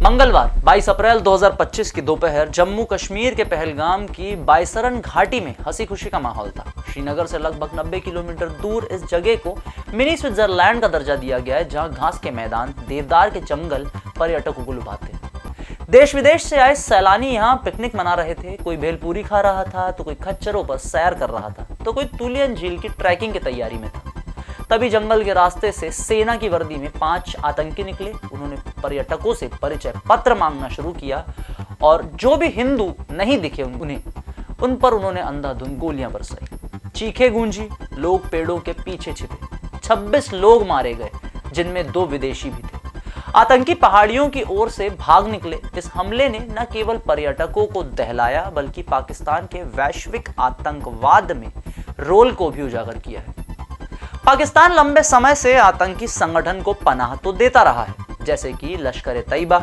मंगलवार 22 अप्रैल 2025 की दोपहर जम्मू कश्मीर के पहलगाम की बायसरन घाटी में हंसी खुशी का माहौल था। श्रीनगर से लगभग 90 किलोमीटर दूर इस जगह को मिनी स्विट्जरलैंड का दर्जा दिया गया है, जहां घास के मैदान, देवदार के जंगल पर्यटकों को लुभाते हैं। देश विदेश से आए सैलानी यहाँ पिकनिक मना रहे थे। कोई भेलपूरी खा रहा था, तो कोई खच्चरों पर सैर कर रहा था, तो कोई तुलियन झील की ट्रैकिंग की तैयारी में था। तभी जंगल के रास्ते से सेना की वर्दी में 5 आतंकी निकले। उन्होंने पर्यटकों से परिचय पत्र मांगना शुरू किया और जो भी हिंदू नहीं दिखे उन पर उन्होंने अंधाधुंध गोलियां बरसाई। चीखें गूंजी, लोग पेड़ों के पीछे छिपे। 26 लोग मारे गए, जिनमें 2 विदेशी भी थे। आतंकी पहाड़ियों की ओर से भाग निकले। इस हमले ने न केवल पर्यटकों को दहलाया, बल्कि पाकिस्तान के वैश्विक आतंकवाद में रोल को भी उजागर किया है। पाकिस्तान लंबे समय से आतंकी संगठन को पनाह तो देता रहा है, जैसे कि लश्कर-ए-तैयबा,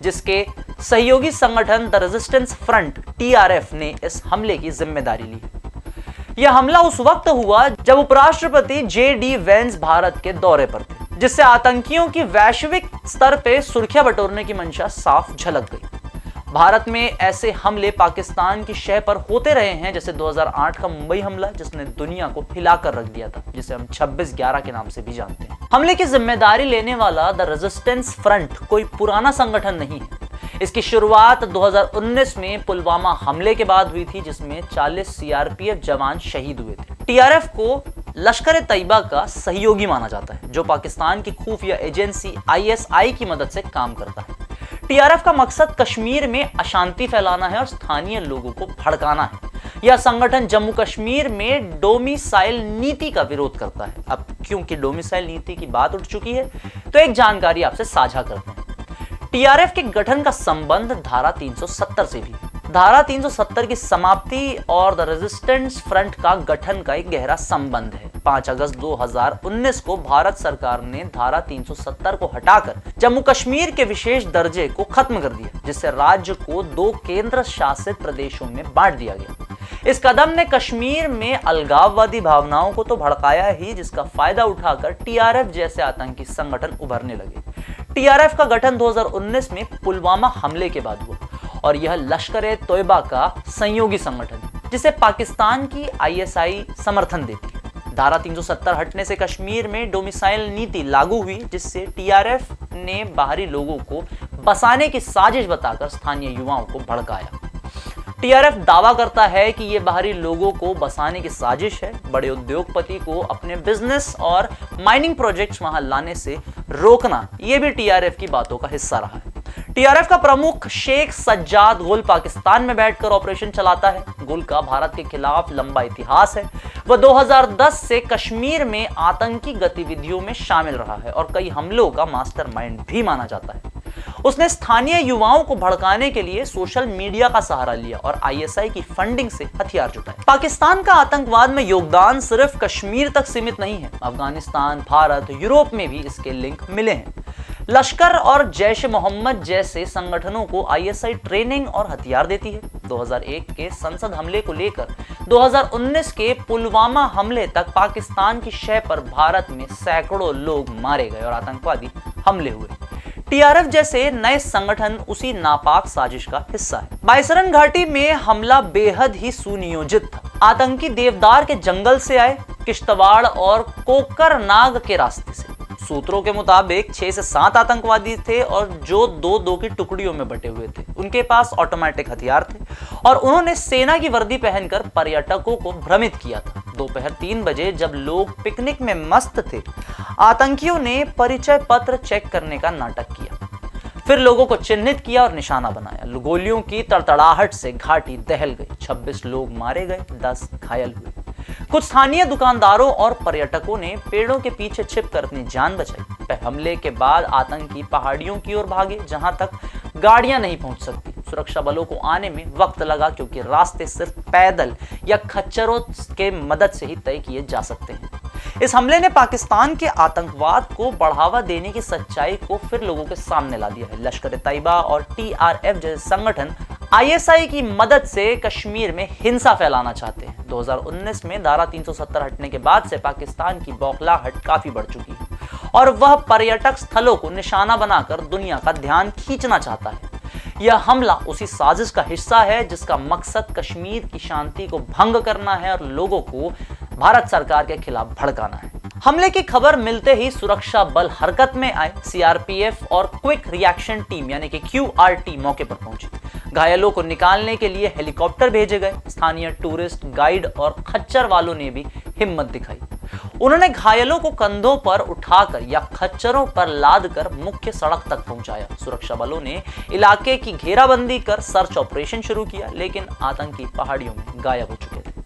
जिसके सहयोगी संगठन द रेजिस्टेंस फ्रंट TRF ने इस हमले की जिम्मेदारी ली। यह हमला उस वक्त हुआ जब उपराष्ट्रपति JD वेंस भारत के दौरे पर थे, जिससे आतंकियों की वैश्विक स्तर पर सुर्खियां बटोरने की मंशा साफ झलक गई। भारत में ऐसे हमले पाकिस्तान की शह पर होते रहे हैं, जैसे 2008 का मुंबई हमला, जिसने दुनिया को हिलाकर रख दिया था, जिसे हम 26/11 के नाम से भी जानते हैं। हमले की जिम्मेदारी लेने वाला द रेजिस्टेंस फ्रंट कोई पुराना संगठन नहीं है। इसकी शुरुआत 2019 में पुलवामा हमले के बाद हुई थी, जिसमें 40 CRPF जवान शहीद हुए थे। TRF को लश्कर-ए-तैयबा का सहयोगी माना जाता है, जो पाकिस्तान की खुफिया एजेंसी ISI की मदद से काम करता है। TRF का मकसद कश्मीर में अशांति फैलाना है और स्थानीय लोगों को भड़काना है। यह संगठन जम्मू कश्मीर में डोमिसाइल नीति का विरोध करता है। अब क्योंकि डोमिसाइल नीति की बात उठ चुकी है, तो एक जानकारी आपसे साझा करते हैं। TRF के गठन का संबंध धारा 370 से भी है। धारा 370 की समाप्ति और द रेजिस्टेंस फ्रंट का गठन का एक गहरा संबंध है। 5 अगस्त 2019 को भारत सरकार ने धारा 370 को हटाकर जम्मू कश्मीर के विशेष दर्जे को खत्म कर दिया, जिससे राज्य को 2 केंद्र शासित प्रदेशों में बांट दिया गया। इस कदम ने कश्मीर में अलगाववादी भावनाओं को तो भड़काया ही, जिसका फायदा उठाकर TRF जैसे आतंकी संगठन उभरने लगे। TRF का गठन 2019 में पुलवामा हमले के बाद हुआ और यह लश्कर-ए-तैयबा का सहयोगी संगठन है, जिसे पाकिस्तान की ISI समर्थन देती है। धारा 370 हटने से कश्मीर में डोमिसाइल नीति लागू हुई, जिससे TRF ने बाहरी लोगों को बसाने की साजिश बताकर स्थानीय युवाओं को भड़काया। TRF दावा करता है कि ये बाहरी लोगों को बसाने की साजिश है। बड़े उद्योगपति को अपने बिजनेस और माइनिंग प्रोजेक्ट्स वहां लाने से रोकना, ये भी TRF की बातों का हिस्सा रहा है। TRF का प्रमुख शेख सज्जाद गुल पाकिस्तान में बैठकर ऑपरेशन चलाता है। गुल का भारत के खिलाफ लंबा इतिहास है। वह 2010 से कश्मीर में आतंकी गतिविधियों में शामिल रहा है और कई हमलों का मास्टरमाइंड भी माना जाता है। उसने स्थानीय युवाओं को भड़काने के लिए सोशल मीडिया का सहारा लिया और ISI की फंडिंग से हथियार जुटाए। पाकिस्तान का आतंकवाद में योगदान सिर्फ कश्मीर तक सीमित नहीं है। अफगानिस्तान, भारत, यूरोप में भी इसके लिंक मिले हैं। लश्कर और जैश-ए-मोहम्मद जैसे संगठनों को ISI ट्रेनिंग और हथियार देती है। 2001 के संसद हमले को लेकर 2019 के पुलवामा हमले तक पाकिस्तान की शह पर भारत में सैकड़ों लोग मारे गए और आतंकवादी हमले हुए। TRF जैसे नए संगठन उसी नापाक साजिश का हिस्सा है। बायसरन घाटी में हमला बेहद ही सुनियोजित था। आतंकी देवदार के जंगल से आए, किश्तवाड़ और कोकरनाग के रास्ते से। सूत्रों के मुताबिक 6 से 7 आतंकवादी थे और जो 2-2 की टुकड़ियों में बटे हुए थे। उनके पास ऑटोमेटिक हथियार थे और उन्होंने सेना की वर्दी पहनकर पर्यटकों को भ्रमित किया था। दोपहर 3 बजे जब लोग पिकनिक में मस्त थे, आतंकियों ने परिचय पत्र चेक करने का नाटक किया। फिर लोगों को चिन्हित किया और निशाना बनाया। गोलियों की तड़तड़ाहट से घाटी दहल गई। 26 लोग मारे गए, 10 घायल हुए। कुछ स्थानीय दुकानदारों और पर्यटकों ने पेड़ों के पीछे छिपकर अपनी जान बचाई। हमले के बाद आतंकी पहाड़ियों की ओर भागे, जहां तक गाड़ियां नहीं पहुंच सकती। सुरक्षा बलों को आने में वक्त लगा, क्योंकि रास्ते सिर्फ पैदल या खच्चरों के मदद से ही तय किए जा सकते हैं। इस हमले ने पाकिस्तान के आतंकवाद को बढ़ावा देने की सच्चाई को फिर लोगों के सामने ला दिया है। लश्कर-ए-तैयबा और TRF जैसे संगठन ISI की मदद से कश्मीर में हिंसा फैलाना चाहते हैं। 2019 में धारा 370 हटने के बाद से पाकिस्तान की बौखलाहट काफी बढ़ चुकी है और वह पर्यटक स्थलों को निशाना बनाकर दुनिया का ध्यान खींचना चाहता है। यह हमला उसी साजिश का हिस्सा है जिसका मकसद कश्मीर की शांति को भंग करना है और लोगों को भारत सरकार के खिलाफ भड़काना है। हमले की खबर मिलते ही सुरक्षा बल हरकत में आए। सीआरपीएफ और क्विक रिएक्शन टीम यानी कि क्यूआरटी मौके पर पहुंची। घायलों को निकालने के लिए हेलीकॉप्टर भेजे गए। स्थानीय टूरिस्ट गाइड और खच्चर वालों ने भी हिम्मत दिखाई। उन्होंने घायलों को कंधों पर उठाकर या खच्चरों पर लादकर मुख्य सड़क तक पहुंचाया। सुरक्षा बलों ने इलाके की घेराबंदी कर सर्च ऑपरेशन शुरू किया, लेकिन आतंकी पहाड़ियों में गायब हो चुके थे।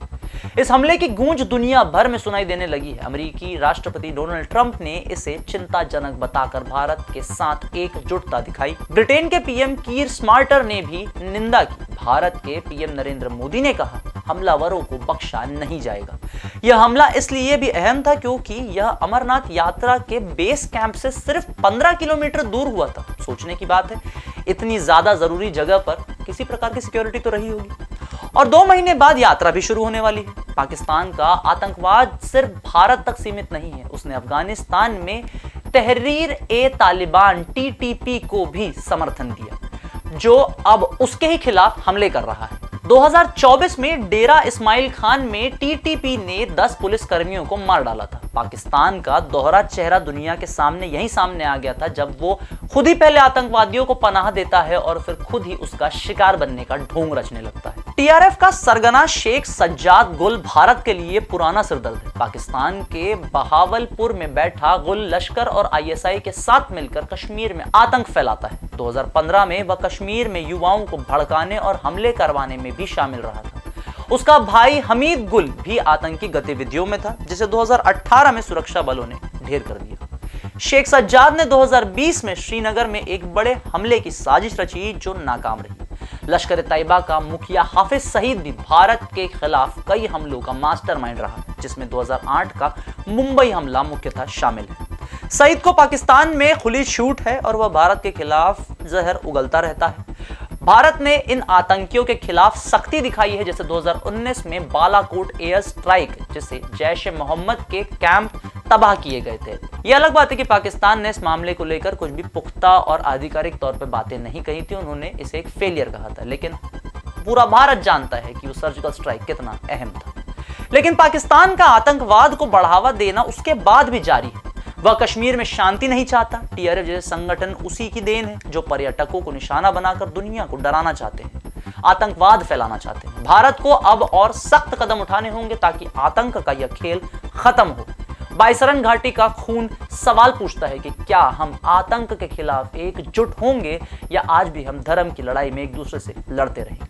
इस हमले की गूंज दुनिया भर में सुनाई देने लगी है। अमेरिकी राष्ट्रपति डोनाल्ड ट्रंप ने इसे चिंताजनक बताकर भारत के साथ एकजुटता दिखाई। ब्रिटेन के पीएम कीर स्टारमर ने भी निंदा की। भारत के पीएम नरेंद्र मोदी ने कहा, हमलावरों को बख्शा नहीं जाएगा। यह हमला इसलिए भी अहम था क्योंकि यह अमरनाथ यात्रा के बेस कैंप से सिर्फ 15 किलोमीटर दूर हुआ था। सोचने की बात है, इतनी ज्यादा जरूरी जगह पर किसी प्रकार की सिक्योरिटी तो रही होगी। और 2 महीने बाद यात्रा भी शुरू होने वाली है। पाकिस्तान का आतंकवाद सिर्फ भारत तक सीमित नहीं है। उसने अफगानिस्तान में तहरीर-ए-तालिबान टीटीपी को भी समर्थन दिया, जो अब उसके ही खिलाफ हमले कर रहा है। 2024 में डेरा इस्माइल खान में टीटीपी ने 10 पुलिस कर्मियों को मार डाला था। पाकिस्तान का दोहरा चेहरा दुनिया के सामने यही सामने आ गया था जब वो खुद ही पहले आतंकवादियों को पनाह देता है और फिर खुद ही उसका शिकार बनने का ढोंग रचने लगता है। टीआरएफ का सरगना शेख सज्जाद गुल भारत के लिए पुराना सिरदर्द है। पाकिस्तान के बहावलपुर में बैठा गुल लश्कर और आईएसआई के साथ मिलकर कश्मीर में आतंक फैलाता है। 2015 में वह कश्मीर में युवाओं को भड़काने और हमले करवाने में भी शामिल रहा था। उसका भाई हमीद गुल भी आतंकी गतिविधियों में था, जिसे 2018 में सुरक्षा बलों ने ढेर कर दिया। शेख सज्जाद ने 2020 में श्रीनगर में एक बड़े हमले की साजिश रची जो नाकाम रही। लश्कर तैयबा का मुखिया हाफिज सईद भी भारत के खिलाफ कई हमलों का मास्टरमाइंड रहा, जिसमें 2008 का मुंबई हमला मुख्यतः शामिल है। सईद को पाकिस्तान में खुली छूट है और वह भारत के खिलाफ जहर उगलता रहता है। भारत ने इन आतंकियों के खिलाफ सख्ती दिखाई है, जैसे 2019 में बालाकोट एयर स्ट्राइक, जिससे जैश-ए-मोहम्मद के कैंप तबाह किए गए थे। यह अलग बात है कि पाकिस्तान ने इस मामले को लेकर कुछ भी पुख्ता और आधिकारिक तौर पर बातें नहीं कही थी। उन्होंने इसे एक फेलियर कहा था, लेकिन पूरा भारत जानता है कि वो सर्जिकल स्ट्राइक कितना अहम था। लेकिन पाकिस्तान का आतंकवाद को बढ़ावा देना उसके बाद भी जारी है। वह कश्मीर में शांति नहीं चाहता। टीआरएफ जैसे संगठन उसी की देन है, जो पर्यटकों को निशाना बनाकर दुनिया को डराना चाहते हैं, आतंकवाद फैलाना चाहते हैं। भारत को अब और सख्त कदम उठाने होंगे ताकि आतंक का यह खेल खत्म हो। बाईसरन घाटी का खून सवाल पूछता है कि क्या हम आतंक के खिलाफ एकजुट होंगे या आज भी हम धर्म की लड़ाई में एक दूसरे से लड़ते रहेंगे।